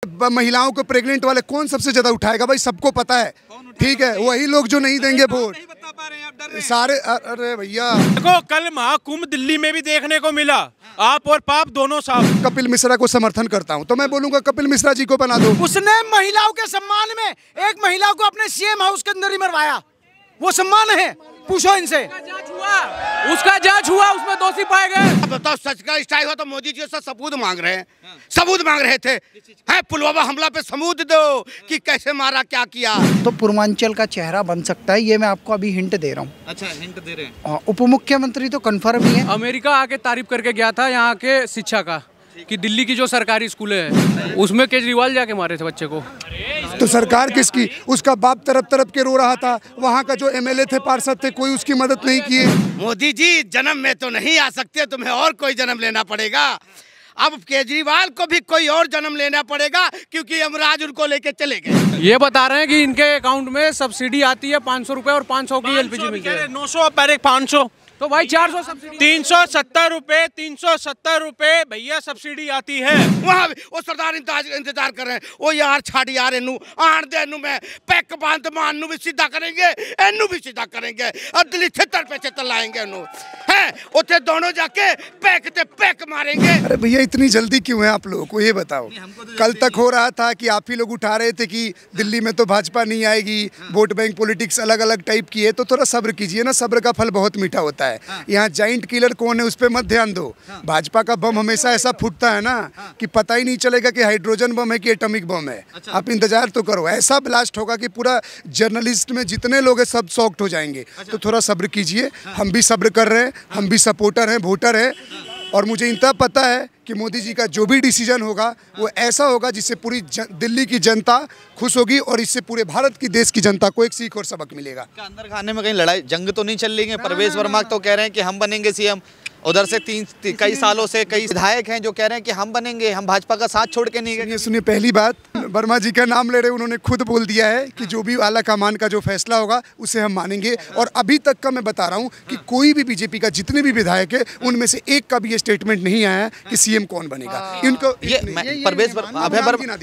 महिलाओं को प्रेग्नेंट वाले कौन सबसे ज्यादा उठाएगा भाई, सबको पता है। ठीक है, वही लोग जो नहीं देंगे वोट सारे। अरे भैया देखो, कल महाकुंभ दिल्ली में भी देखने को मिला, आप और पाप दोनों साफ। कपिल मिश्रा को समर्थन करता हूं, तो मैं बोलूंगा कपिल मिश्रा जी को बना दो। उसने महिलाओं के सम्मान में एक महिला को अपने सीएम हाउस के अंदर ही मरवाया, वो सम्मान है? पूछो इनसे। उसका जांच हुआ, उसमें दोषी पाए गए। बताओ, सच का स्टाइल हो तो मोदी जी से सबूत मांग रहे हैं, सबूत मांग रहे थे। है पुलवामा हमला पे सबूत दो कि कैसे मारा, क्या किया। तो पूर्वांचल का चेहरा बन सकता है, ये मैं आपको अभी हिंट दे रहा हूँ। अच्छा, हिंट दे रहे हैं। उप मुख्यमंत्री तो कंफर्म ही है। अमेरिका आके तारीफ करके गया था यहाँ के शिक्षा का, कि दिल्ली की जो सरकारी स्कूलें हैं उसमें केजरीवाल जाके मारे थे बच्चे को। तो सरकार किसकी? उसका बाप तरफ तरफ के रो रहा था, वहाँ का जो एमएलए थे, पार्षद थे, कोई उसकी मदद नहीं किए। मोदी जी जन्म में तो नहीं आ सकते, तुम्हें और कोई जन्म लेना पड़ेगा। अब केजरीवाल को भी कोई और जन्म लेना पड़ेगा, क्योंकि यमराज उनको लेके चले गए। ये बता रहे हैं कि इनके अकाउंट में सब्सिडी आती है 500 रुपए और 500 की एलपीजी मिलती है। 900 पर एक 500, तो भाई 400 सब्सिडी। 370 रुपए, 370 रुपए भैया सब्सिडी आती है। वहाँ वो सरदार इंतजार कर रहे हैं। वो यार छाड़ यार एनू आण दे, एनू में पैक बांध मानू भी सीधा करेंगे, एनू भी सीधा करेंगे, और दिल्ली छितर पे छितर लाएंगे एनू है। उसे दोनों जाके पैक ते पैक मारेंगे। अरे भैया इतनी जल्दी क्यों है आप लोगों को, ये बताओ। कल तक हो रहा था कि आप ही लोग उठा रहे थे कि दिल्ली में तो भाजपा नहीं आएगी, वोट बैंक पॉलिटिक्स अलग अलग टाइप की है, तो थोड़ा सब्र कीजिए ना, सब्र का फल बहुत मीठा होता है। यहाँ जाइंट किलर कौन है उस पर मत ध्यान दो। भाजपा का बम हमेशा ऐसा फूटता है ना कि पता ही नहीं चलेगा कि हाइड्रोजन बम है कि एटॉमिक बम है। आप इंतजार तो करो, ऐसा ब्लास्ट होगा कि पूरा जर्नलिस्ट में जितने लोग हैं सब शॉक्ड हो जाएंगे। तो थोड़ा सब्र कीजिए, हम भी सब्र कर रहे हैं, हम भी सपोर्टर हैं, वोटर हैं, और मुझे इतना पता है कि मोदी जी का जो भी डिसीजन होगा वो ऐसा होगा जिससे पूरी दिल्ली की जनता खुश होगी, और इससे पूरे भारत की देश की जनता को एक सीख और सबक मिलेगा। अंदर खाने में कहीं लड़ाई जंग तो नहीं चल रही है? परवेश वर्मा तो कह रहे हैं कि हम बनेंगे सीएम, उधर से कई सालों से कई विधायक हैं जो कह रहे हैं कि हम बनेंगे, हम भाजपा का साथ छोड़ के नहीं गए। सुनिए, पहली बात, वर्मा जी का नाम ले रहे, उन्होंने खुद बोल दिया है कि जो भी आला कमान का जो फैसला होगा उसे हम मानेंगे। और अभी तक का मैं बता रहा हूँ कि कोई भी बीजेपी का जितने भी विधायक है उनमें से एक का भी ये स्टेटमेंट नहीं आया है कि सीएम कौन बनेगा। इनको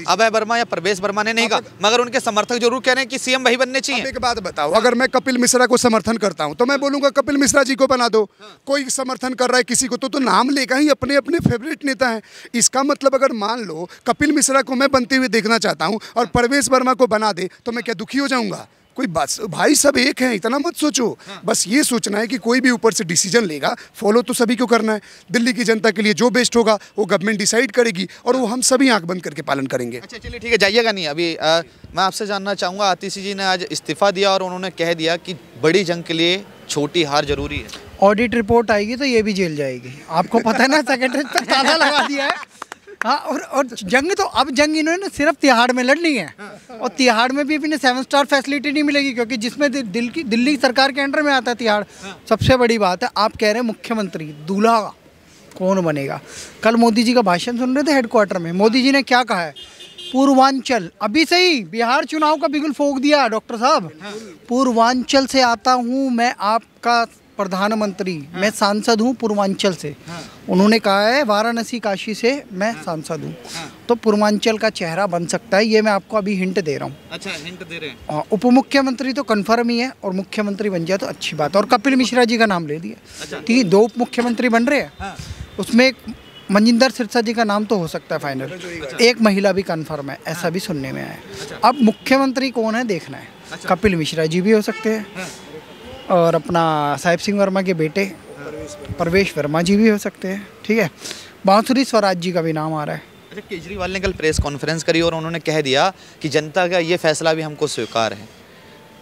अभय वर्मा या परवेश वर्मा ने नहीं कहा, मगर उनके समर्थक जरूर कह रहे हैं कि सीएम वही बनने चाहिए। एक बात बताओ, अगर मैं कपिल मिश्रा को समर्थन करता हूँ तो मैं बोलूंगा कपिल मिश्रा जी को बना दो। कोई समर्थन कर रहा है किसी को तो नाम लेगा ही, अपने अपने फेवरेट नेता हैं। इसका मतलब अगर मान लो कपिल मिश्रा को मैं बनते हुए देखना चाहता हूं और परवेश वर्मा को बना दे तो मैं क्या दुखी हो जाऊंगा? कोई बस भाई सब एक हैं, इतना मत सोचो। बस ये सोचना है कि कोई भी ऊपर से डिसीजन लेगा, फॉलो तो सभी को करना है। दिल्ली की जनता के लिए जो बेस्ट होगा वो गवर्नमेंट डिसाइड करेगी, और वो हम सभी आंख बंद करके पालन करेंगे। अच्छा चलिए ठीक है, जाइएगा नहीं अभी। मैं आपसे जानना चाहूँगा, आतिशी जी ने आज इस्तीफा दिया और उन्होंने कह दिया कि बड़ी जंग के लिए छोटी हार जरूरी है। ऑडिट रिपोर्ट आएगी तो ये भी जेल जाएगी। आपको पता है ना, सेक्रेटरी पे ताला लगा दिया है। हाँ, और जंग तो अब जंग इन्होंने सिर्फ तिहाड़ में लड़नी है, और तिहाड़ में भी इन्हें 7 स्टार फैसिलिटी नहीं मिलेगी, क्योंकि जिसमें दिल्ली सरकार के अंडर में आता है तिहाड़। सबसे बड़ी बात है, आप कह रहे हैं मुख्यमंत्री दूल्हा कौन बनेगा। कल मोदी जी का भाषण सुन रहे थे हेडक्वार्टर में, मोदी जी ने क्या कहा है? पूर्वांचल, अभी से ही बिहार चुनाव का बिगुल फूंक दिया डॉक्टर साहब। पूर्वांचल से आता हूँ मैं, आपका प्रधानमंत्री, मैं सांसद हूँ पूर्वांचल से। उन्होंने कहा है वाराणसी काशी से मैं सांसद हूँ। तो पूर्वांचल का चेहरा बन सकता है, ये मैं आपको अभी हिंट दे रहा हूँ। अच्छा, हिंट दे रहे हैं। उप मुख्यमंत्री तो कंफर्म ही है, और मुख्यमंत्री बन जाए तो अच्छी बात है। और कपिल मिश्रा जी का नाम ले दिया। 2 उप मुख्यमंत्री बन रहे हैं, उसमें एक मनजिंदर सिरसा जी का नाम तो हो सकता है फाइनल। एक महिला भी कंफर्म है, ऐसा भी सुनने में आया। अब मुख्यमंत्री कौन है देखना है। कपिल मिश्रा जी भी हो सकते हैं, और अपना साहिब सिंह वर्मा के बेटे परवेश वर्मा जी भी हो सकते हैं। ठीक है, बांसुरी स्वराज जी का भी नाम आ रहा है। अच्छा, केजरीवाल ने कल प्रेस कॉन्फ्रेंस करी और उन्होंने कह दिया कि जनता का ये फैसला भी हमको स्वीकार है,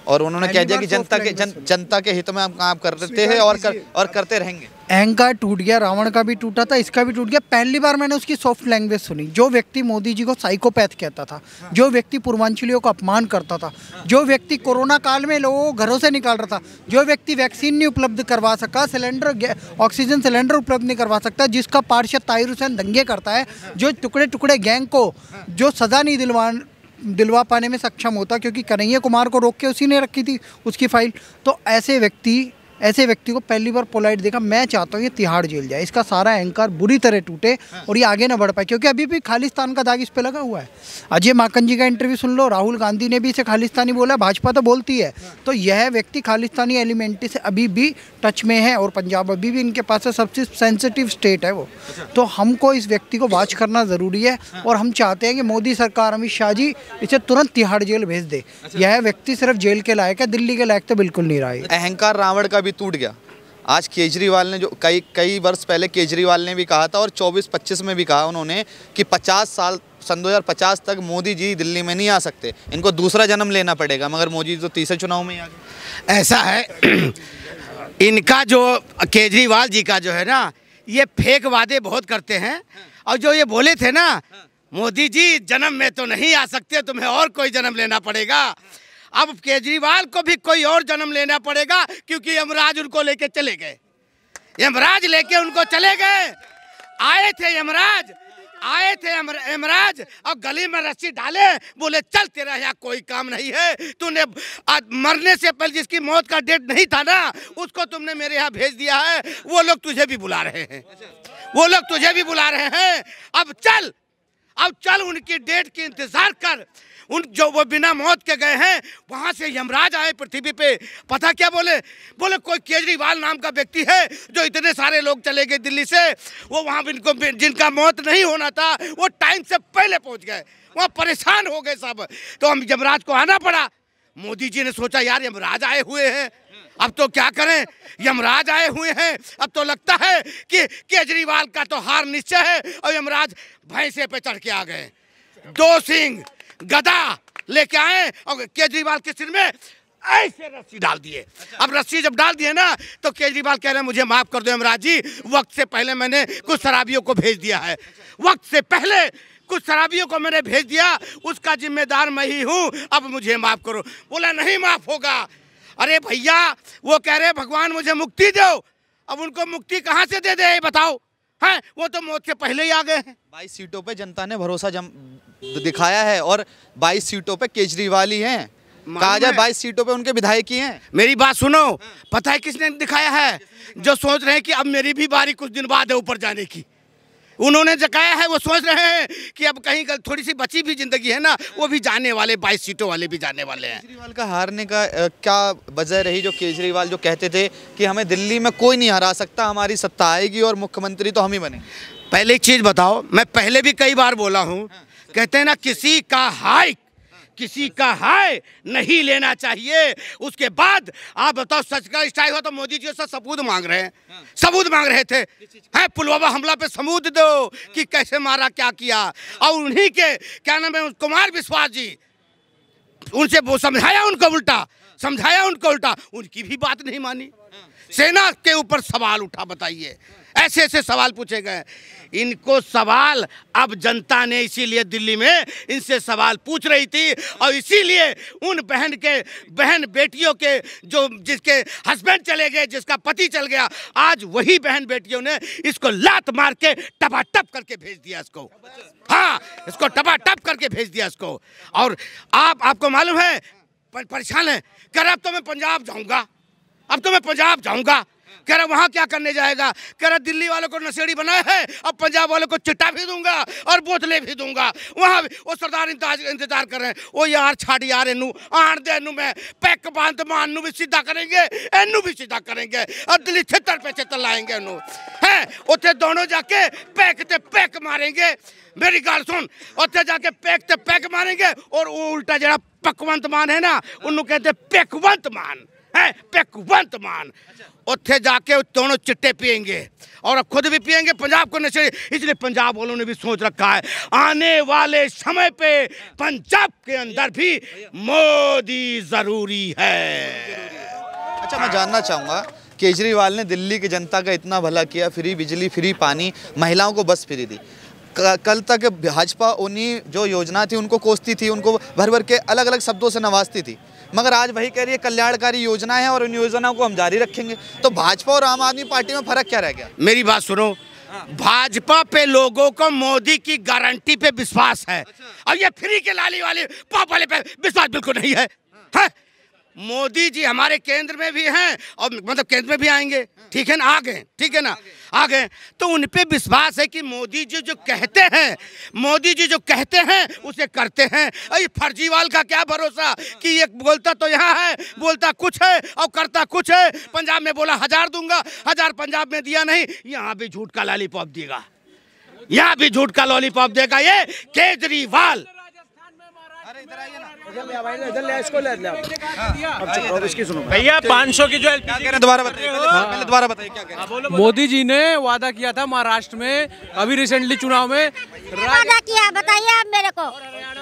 और उन्होंने कह दिया कि जनता के हित में हम काम करते हैं और करते रहेंगे। अहंकार टूट गया, रावण का भी टूटा था, इसका भी टूट गया। पहली बार मैंने उसकी सॉफ्ट लैंग्वेज सुनी। जो व्यक्ति मोदी जी को साइकोपैथ कहता था, जो व्यक्ति पूर्वांचलियों को अपमान करता था, जो व्यक्ति कोरोना काल में लोगों को घरों से निकाल रहा था, जो व्यक्ति वैक्सीन नहीं उपलब्ध करवा सका, ऑक्सीजन सिलेंडर उपलब्ध नहीं करवा सकता, जिसका पार्षद ताहिर हुसैन दंगे करता है, जो टुकड़े टुकड़े गैंग को जो सज़ा नहीं दिलवा पाने में सक्षम होता, क्योंकि कन्हैया कुमार को रोक के उसी ने रखी थी उसकी फाइल। तो ऐसे व्यक्ति ऐसे व्यक्ति को पहली बार पोलाइट देखा। मैं चाहता हूँ ये तिहाड़ जेल जाए, इसका सारा अहंकार बुरी तरह टूटे और ये आगे ना बढ़ पाए, क्योंकि अभी भी खालिस्तान का दाग इस पे लगा हुआ है। अजय माकन जी का इंटरव्यू सुन लो, राहुल गांधी ने भी इसे खालिस्तानी बोला, भाजपा तो बोलती है। तो यह व्यक्ति खालिस्तानी एलिमेंट से अभी भी टच में है और पंजाब अभी भी इनके पास सबसे सेंसिटिव स्टेट है वो। तो हमको इस व्यक्ति को वॉच करना ज़रूरी है और हम चाहते हैं कि मोदी सरकार, अमित शाह जी इसे तुरंत तिहाड़ जेल भेज दे। यह व्यक्ति सिर्फ जेल के लायक है, दिल्ली के लायक तो बिल्कुल नहीं रहा है। अहंकार रावण का भी टूट गया। आज केजरीवाल ने जो कई वर्ष पहले केजरीवाल ने भी कहा था और 24-25 में भी कहा उन्होंने कि 50 साल सन 2050 तक मोदी जी दिल्ली में नहीं आ सकते, इनको दूसरा जन्म लेना पड़ेगा। मगर मोदी तो तीसरे चुनाव में ही आ गए। ऐसा है इनका जो केजरीवाल जी का जो है ना, ये फेक वादे बहुत करते हैं। और जो ये बोले थे ना, मोदी जी जन्म में तो नहीं आ सकते, तुम्हें और कोई जन्म लेना पड़ेगा। अब केजरीवाल को भी कोई और जन्म लेना पड़ेगा, क्योंकि यमराज उनको लेके चले गए। यमराज लेके उनको चले गए। आए थे यमराज और गली में रस्सी डाले, बोले चल तेरा यहाँ कोई काम नहीं है, तूने मरने से पहले जिसकी मौत का डेट नहीं था ना, उसको तुमने मेरे यहाँ भेज दिया है। वो लोग तुझे भी बुला रहे हैं, अब चल उनकी डेट की इंतजार कर। जो वो बिना मौत के गए हैं, वहां से यमराज आए पृथ्वी पे। पता क्या बोले कोई केजरीवाल नाम का व्यक्ति है जो इतने सारे लोग चले गए दिल्ली से, वो वहां जिनका मौत नहीं होना था वो टाइम से पहले पहुंच गए, वहां परेशान हो गए सब। तो हम यमराज को आना पड़ा। मोदी जी ने सोचा यार यमराज आए हुए हैं, अब तो क्या करें, यमराज आए हुए हैं, अब तो लगता है कि केजरीवाल का तो हार निश्चय है। और यमराज भैंसे पे चढ़ के आ गए, 2 सिंह गदा लेके आए और केजरीवाल के सिर में ऐसे रस्सी डाल दिए। अब रस्सी जब डाल दिए ना, तो केजरीवाल कह रहे हैं मुझे माफ कर दो यमराज जी, वक्त से पहले मैंने कुछ शराबियों को भेज दिया है, वक्त से पहले कुछ शराबियों को मैंने भेज दिया, उसका जिम्मेदार मैं ही हूँ, अब मुझे माफ करो। बोला नहीं माफ होगा। अरे भैया, वो कह रहे भगवान मुझे मुक्ति दो, अब उनको मुक्ति कहाँ से दे दे बताओ, हैं? वो तो मौत से पहले ही आ गए हैं। 22 सीटों पे जनता ने भरोसा दिखाया है और 22 सीटों पे केजरीवाल ही हैं। कहा जाए 22 सीटों पे उनके विधायक ही हैं। मेरी बात सुनो, पता है किसने दिखाया है? जो सोच रहे हैं कि अब मेरी भी बारी कुछ दिन बाद है ऊपर जाने की, उन्होंने जगाया है। वो सोच रहे हैं कि अब कहीं थोड़ी सी बची भी जिंदगी है ना, वो भी जाने वाले, 22 सीटों वाले भी जाने वाले हैं। केजरीवाल का हारने का क्या वजह रही? जो केजरीवाल जो कहते थे कि हमें दिल्ली में कोई नहीं हरा सकता, हमारी सत्ता आएगी और मुख्यमंत्री तो हम ही बनेंगे। पहले एक चीज बताओ, मैं पहले भी कई बार बोला हूँ, कहते हैं ना किसी का हाय नहीं लेना चाहिए। उसके बाद आप बताओ सच का स्टाइल हो तो मोदी जी से सबूत मांग रहे हैं, सबूत मांग रहे थे, है पुलवामा हमला पे सबूत दो कि कैसे मारा, क्या किया। और उन्हीं के क्या नाम है, कुमार विश्वास जी, उनसे वो समझाया उनको उल्टा, उनकी भी बात नहीं मानी। सेना के ऊपर सवाल उठा, बताइए, ऐसे सवाल पूछे गए। इनको सवाल अब जनता ने इसीलिए दिल्ली में इनसे सवाल पूछ रही थी, और इसीलिए उन बहन बेटियों के जो जिसके हस्बैंड चले गए, जिसका पति चल गया, आज वही बहन बेटियों ने इसको लात मार के टपाटप करके भेज दिया इसको। हाँ, इसको टपाटप करके भेज दिया इसको। और आपको मालूम है परेशान है, कह रहा अब तो मैं पंजाब जाऊंगा, कह रहा वहाँ क्या करने जाएगा, कह रहा दिल्ली वालों को नशेड़ी बनाया है, अब पंजाब वालों को चिट्टा भी दूंगा और बोतलें भी दूंगा। वहाँ भी वो सरदार इंतजार कर रहे हैं, वो यार छाड़ यार एनू आण दे, एनू मैं पैक बांध मान नू भी सीधा करेंगे, एनू भी सीधा करेंगे और दिल्ली छितर पे छितर लाएंगे एनू, है उत्थे दोनों जाके पैक ते पैक मारेंगे। मेरी गल सुन, उत्थे जाके पैक ते पैक मारेंगे और वो उल्टा जरा पकवंत मान है ना, उन्होंने कहते पेकवंत मान है, पेकवंत मान। उत्थे जाके दोनों चिट्टे पिएंगे और अब खुद भी पिएंगे, पंजाब को नशे। इसलिए पंजाब वालों ने भी सोच रखा है आने वाले समय पे पंजाब के अंदर भी मोदी जरूरी है। अच्छा, मैं जानना चाहूँगा, केजरीवाल ने दिल्ली की जनता का इतना भला किया, फ्री बिजली, फ्री पानी, महिलाओं को बस फ्री दी। कल तक भाजपा उन्हीं जो योजना थी उनको कोसती थी, उनको भर भर के अलग अलग शब्दों से नवाजती थी, मगर आज वही कह रही है कल्याणकारी योजना है और उन योजनाओं को हम जारी रखेंगे। तो भाजपा और आम आदमी पार्टी में फर्क क्या रह गया? मेरी बात सुनो, भाजपा पे लोगों को मोदी की गारंटी पे विश्वास है, और ये फ्री के लाली वाले पाप वाले पे विश्वास बिल्कुल नहीं है। मोदी जी हमारे केंद्र में भी हैं और मतलब केंद्र में भी आएंगे, ठीक है ना, आ गए, ठीक है ना, आ गए, तो उन पे विश्वास है कि मोदी जी जो कहते हैं, मोदी जी जो कहते हैं उसे करते हैं। अरे फर्जीवाल का क्या भरोसा कि ये बोलता तो यहाँ है, बोलता कुछ है और करता कुछ है। पंजाब में बोला 1000 दूंगा, 1000 पंजाब में दिया नहीं, यहाँ भी झूठ का लॉलीपॉप देगा, यहाँ भी झूठ का लॉलीपॉप देगा ये केजरीवाल। भैया 500 की जो दोबारा बताइए, पहले दोबारा बताइए क्या कह रहे हैं। मोदी जी ने वादा किया था महाराष्ट्र में, अभी रिसेंटली चुनाव में वादा किया, बताइए आप मेरे को।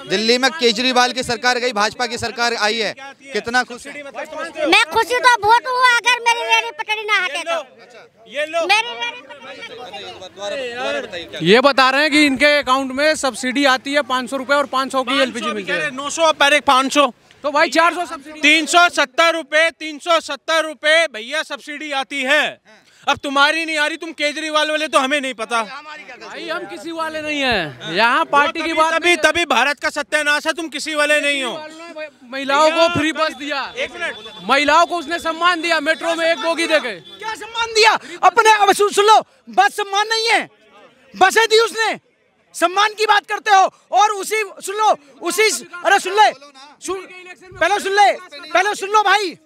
दिल्ली में केजरीवाल की सरकार गई, भाजपा की सरकार आई है, कितना खुश है? मैं खुशी तो बहुत हूँ, अगर मेरी रेडी पटड़ी ना हटे तो। ये लो, ये बता रहे हैं कि इनके अकाउंट में सब्सिडी आती है 500 रुपए और 500 की एलपीजी मिलती है। 900 पर एक 500 तो भाई 400 सब्सिडी, 370 रुपए, 370 रुपए भैया सब्सिडी आती है। अब तुम्हारी नहीं आ रही, तुम केजरीवाल वाले तो हमें नहीं पता भाई, हम किसी वाले नहीं है, यहाँ पार्टी की बात। तभी भारत का सत्यानाश है, तुम किसी वाले नहीं हो। महिलाओं को फ्री बस दिया, 1 मिनट, महिलाओं को उसने सम्मान दिया, मेट्रो में 1 बोगी देके। क्या सम्मान दिया अपने? अब सुन लो, बस सम्मान नहीं है, बसें दी उसने, सम्मान की बात करते हो। और उसी सुन लो, उसी अरे सुन ले, पहले सुन लो भाई,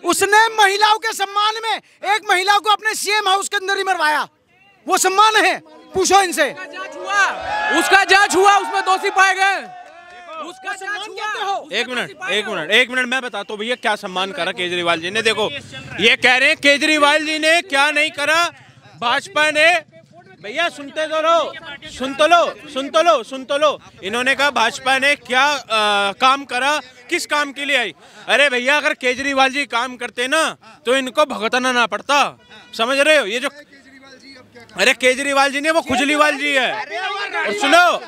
उसने महिलाओं के सम्मान में एक महिला को अपने सीएम हाउस के अंदर ही मरवाया, वो सम्मान है? पूछो इनसे। उसका जांच हुआ, उसमें दोषी पाए गए, उसका सम्मान कहते हो। एक मिनट मैं बताता हूँ भैया क्या सम्मान करा केजरीवाल जी ने। देखो ये कह रहे हैं केजरीवाल जी ने क्या नहीं करा, भाजपा ने। भैया सुनते तो लो, सुन तो लो। इन्होंने कहा भाजपा ने क्या काम करा, किस काम के लिए आई। अरे भैया अगर केजरीवाल जी काम करते ना तो इनको भुगतना ना पड़ता, समझ रहे हो? ये जो अरे केजरीवाल जी ने वो खुजलीवाल जी है। और सुनो,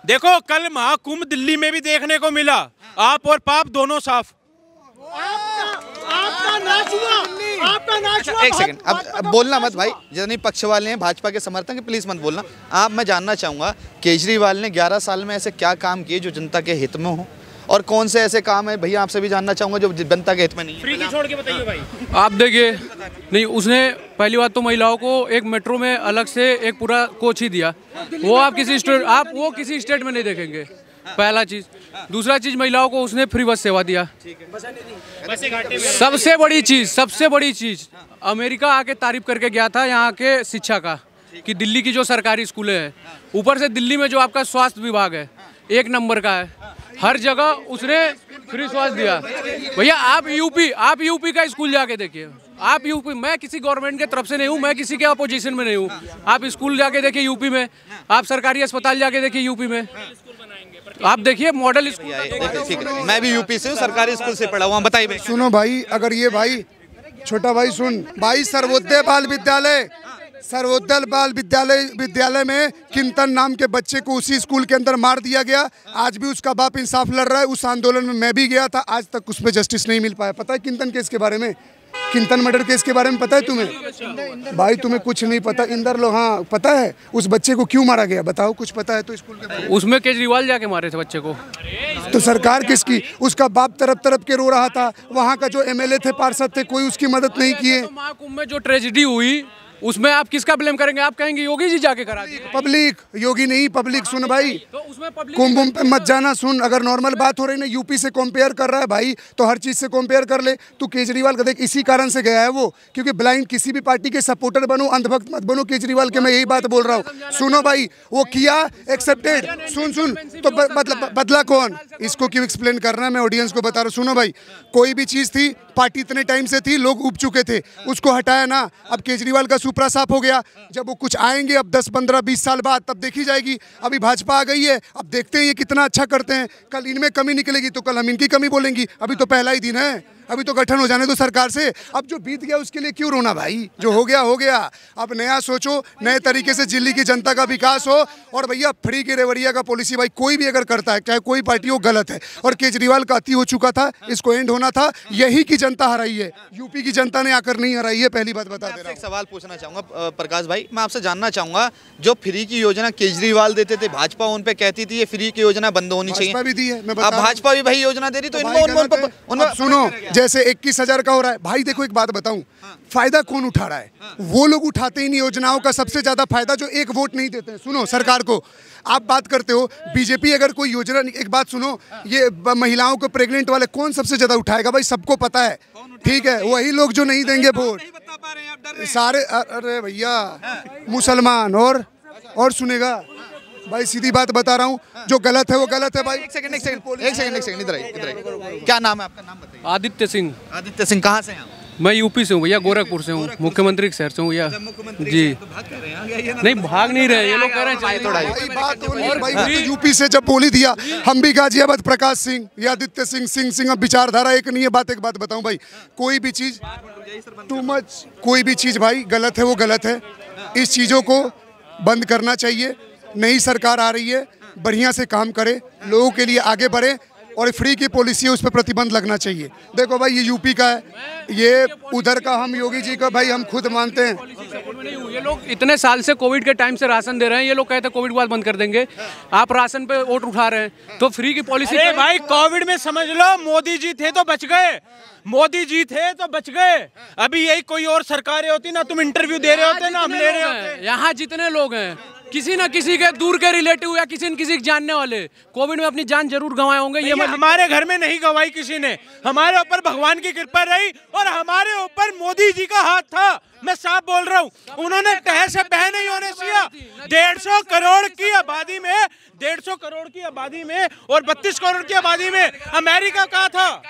देखो कल महाकुंभ दिल्ली में भी देखने को मिला, आप और पाप दोनों साफ। आपका नाच हुआ, आपका नाच हुआ। एक सेकंड, अब बोलना मत भाई, जितने पक्ष वाले हैं भाजपा के समर्थक हैं प्लीज मत बोलना। आप, मैं जानना चाहूंगा केजरीवाल ने 11 साल में ऐसे क्या काम किए जो जनता के हित में हो, और कौन से ऐसे काम है भैया आपसे भी जानना चाहूंगा जो जनता के हित में नहीं है। फ्री की छोड़ के बताइए भाई। आप देखिए, नहीं उसने पहली बात तो महिलाओं को एक मेट्रो में अलग से एक पूरा कोच ही दिया, वो आप किसी स्टेट में नहीं देखेंगे, पहला चीज। दूसरा चीज, महिलाओं को उसने फ्री बस सेवा दिया। सबसे बड़ी चीज अमेरिका आके तारीफ करके गया था यहाँ के शिक्षा का, कि दिल्ली की जो सरकारी स्कूलें हैं, ऊपर से दिल्ली में जो आपका स्वास्थ्य विभाग है 1 नंबर का है, हर जगह उसने फ्री स्वास्थ्य दिया। भैया आप यूपी का स्कूल जाके देखिए, आप यूपी, मैं किसी गवर्नमेंट के तरफ से नहीं हूँ, मैं किसी के अपोजिशन में नहीं हूँ, आप स्कूल जाके देखिए यूपी में, आप सरकारी अस्पताल जाके देखिए यूपी में, आप देखिए मॉडल स्कूल। ठीक है, मैं भी यूपी से हूँ, सरकारी स्कूल से पढ़ा हुआ। बताइए। सुनो भाई, अगर ये भाई छोटा भाई सुन भाई, सर्वोदय बाल विद्यालय में किंतन नाम के बच्चे को उसी स्कूल के अंदर मार दिया गया। आज भी उसका बाप इंसाफ लड़ रहा है। उस आंदोलन में मैं भी गया था, आज तक उस पर जस्टिस नहीं मिल पाया। पता है किंतन केस के बारे में, किंतन मर्डर केस के बारे में पता है तुम्हें? भाई तुम्हें कुछ नहीं पता। इंदर लो, हाँ पता है उस बच्चे को क्यों मारा गया, बताओ कुछ पता है तो स्कूल के बारे में? उसमें केजरीवाल जाके मारे थे बच्चे को। तो सरकार किसकी? उसका बाप तरफ के रो रहा था, वहाँ का जो एमएलए थे, पार्षद थे, कोई उसकी मदद नहीं किए। तो महाकुंभ में जो ट्रेजेडी हुई उसमें आप किसका ब्लेम करेंगे? आप कहेंगे योगी जी जाके करा दिए। पब्लिक, योगी नहीं पब्लिक। सुन भाई, तो उसमें पब्लिक कुंभ पे मत जाना। सुन, अगर नॉर्मल बात हो रही ना, यूपी से कंपेयर कर रहा है भाई, तो हर चीज से कंपेयर कर ले। तू केजरीवाल का देख, इसी कारण से गया है वो, क्योंकि ब्लाइंड किसी भी पार्टी के सपोर्टर बनो, अंधभक्त मत बनो केजरीवाल के। मैं यही बात बोल रहा हूँ। सुनो भाई, वो किया, एक्सेप्टेड। सुन तो बदला कौन? इसको क्यों एक्सप्लेन करना है, मैं ऑडियंस को बता रहा हूँ। सुनो भाई, कोई भी चीज थी, पार्टी इतने टाइम से थी, लोग उब चुके थे, उसको हटाया ना। अब केजरीवाल का सुपरा साफ हो गया। जब वो कुछ आएंगे अब 10, 15, 20 साल बाद, तब देखी जाएगी। अभी भाजपा आ गई है, अब देखते हैं ये कितना अच्छा करते हैं। कल इनमें कमी निकलेगी तो कल हम इनकी कमी बोलेंगी। अभी तो पहला ही दिन है, अभी तो गठन हो जाने दो सरकार से। अब जो बीत गया उसके लिए क्यों रोना भाई, जो हो गया हो गया। अब नया सोचो, नए तरीके से दिल्ली की जनता का विकास हो। और भैया फ्री की रेवड़िया का पॉलिसी भाई कोई भी अगर करता है, चाहे कोई पार्टी हो, गलत है। और केजरीवाल का अति हो चुका था, इसको एंड होना था। यही की जनता हराई है, यूपी की जनता ने आकर नहीं हराई है, पहली बात बता दे रहा हूं। एक सवाल पूछना चाहूंगा प्रकाश भाई, मैं आपसे जानना चाहूंगा, जो फ्री की योजना केजरीवाल देते थे, भाजपा उन पे कहती थी ये फ्री की योजना बंद होनी चाहिए। भाजपा भी दी है, मैं अब भाजपा भी भाई योजना दे रही, तो अब सुनो, जैसे 21,000 का हो रहा है भाई। देखो एक बात बताऊं, फायदा कौन उठा रहा है? वो लोग उठाते ही नहीं योजनाओं का सबसे ज्यादा फायदा जो एक वोट नहीं देते हैं। सुनो, सरकार को आप बात करते हो, बीजेपी अगर कोई योजना, एक बात सुनो, ये महिलाओं को प्रेग्नेंट वाले कौन सबसे ज्यादा उठाएगा भाई? सबको पता है, ठीक है, वही लोग जो नहीं देंगे वोट सारे। अरे भैया मुसलमान और सुनेगा भाई, सीधी बात बता रहा हूँ, जो गलत है वो गलत है भाई। एक सेकंड इधर आइए। क्या नाम है आपका? नाम बताइए। आदित्य सिंह। आदित्य सिंह, कहाँ से हैं आप? मैं यूपी से हूँ भैया, गोरखपुर से हूँ, मुख्यमंत्री के शहर से हूँ भैया जी। नहीं भाग नहीं रहे ये लोग, कह रहे हैं बात हो रही भाई। तो यूपी से जब बोली दिया, हम भी गाजियाबाद, प्रकाश सिंह या आदित्य सिंह, अब विचारधारा एक नहीं है। बात एक बात बताऊं भाई, कोई भी चीज टू मच, कोई भी चीज भाई गलत है वो गलत है। इस चीजों को बंद करना चाहिए। नई सरकार आ रही है, बढ़िया से काम करे, लोगों के लिए आगे बढ़े, और फ्री की पॉलिसी है उस पर प्रतिबंध लगना चाहिए। देखो भाई ये यूपी का है, ये उधर का हम योगी जी का भाई हम खुद मानते हैं। ये लोग इतने साल से कोविड के टाइम से राशन दे रहे हैं, ये लोग कहते हैं कोविड के बाद बंद कर देंगे। आप राशन पे वोट उठा रहे हैं, तो फ्री की पॉलिसी। अरे भाई कोविड में समझ लो मोदी जी थे तो बच गए, मोदी जी थे तो बच गए। अभी यही कोई और सरकारें होती ना, तुम इंटरव्यू दे रहे होते ना, हम ले रहे होते। यहाँ जितने लोग हैं, किसी ना किसी के दूर के रिलेटिव या किसी न किसी के जानने वाले कोविड में अपनी जान जरूर गंवाए होंगे। ये हमारे घर में नहीं गंवाई किसी ने, हमारे ऊपर भगवान की कृपा रही और हमारे ऊपर मोदी जी का हाथ था। मैं साफ बोल रहा हूँ, उन्होंने तह से बह नहीं होने दिया। 150 करोड़ की आबादी में, 150 करोड़ की आबादी में और 32 करोड़ की आबादी में अमेरिका कहाँ था?